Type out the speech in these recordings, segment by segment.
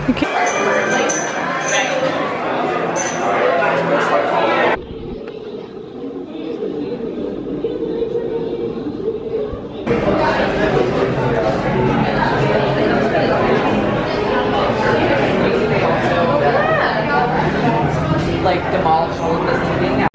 Like demolish all of this seating.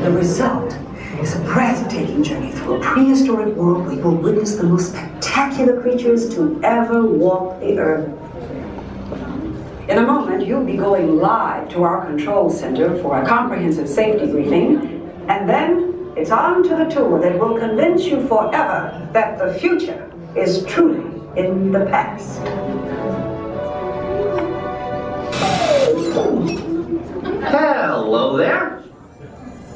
The result is a breathtaking journey through a prehistoric world where you will witness the most spectacular creatures to ever walk the earth. In a moment, you'll be going live to our control center for a comprehensive safety briefing, and then it's on to the tour that will convince you forever that the future is truly in the past. Hello there.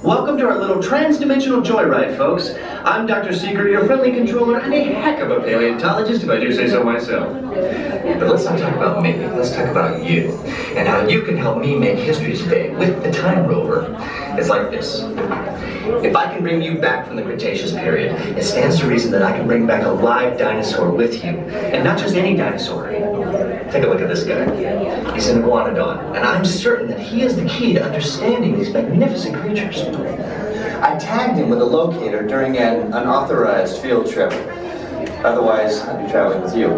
Welcome to our little trans-dimensional joyride, folks. I'm Dr. Seeger, your friendly controller, and a heck of a paleontologist, if I do say so myself. But let's not talk about me, let's talk about you, and how you can help me make history today with the Time Rover. It's like this. If I can bring you back from the Cretaceous period, it stands to reason that I can bring back a live dinosaur with you, and not just any dinosaur. Take a look at this guy. He's an iguanodon, and I'm certain that he is the key to understanding these magnificent creatures. I tagged him with a locator during an unauthorized field trip. Otherwise, I'd be traveling with you.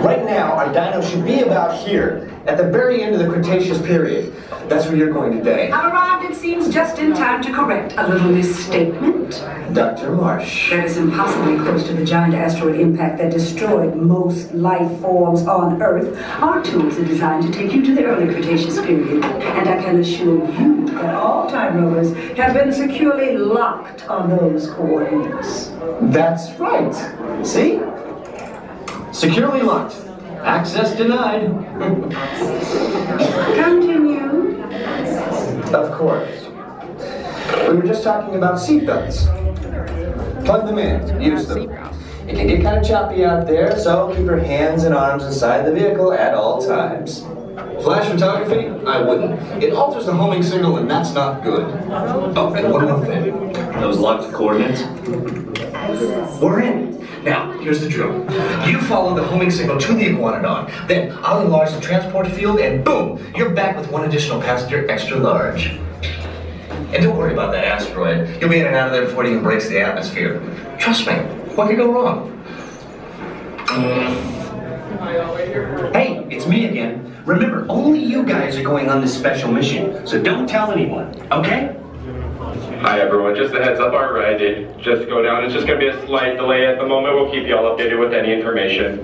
Right now, our dino should be about here, at the very end of the Cretaceous period. That's where you're going today. I've arrived, it seems, just in time to correct a little misstatement. Dr. Marsh. That is impossibly close to the giant asteroid impact that destroyed most life forms on Earth. Our tools are designed to take you to the early Cretaceous period, and I can assure you that all time rovers have been securely locked on those coordinates. That's right. See? Securely locked. Access denied. Continue. Of course. We were just talking about seatbelts. Plug them in. Use them. It can get kind of choppy out there, so keep your hands and arms inside the vehicle at all times. Flash photography? I wouldn't. It alters the homing signal, and that's not good. Oh, and one more thing. Those locked coordinates? We're in. Now, here's the drill. You follow the homing signal to the iguanodon. Then I'll enlarge the transport field and boom, you're back with one additional passenger extra large. And don't worry about that asteroid. You'll be in and out of there before it even breaks the atmosphere. Trust me, what could go wrong? Hey, it's me again. Remember, only you guys are going on this special mission, so don't tell anyone, okay? Hi everyone, just a heads up, our ride did just go down. It's just going to be a slight delay at the moment. We'll keep you all updated with any information.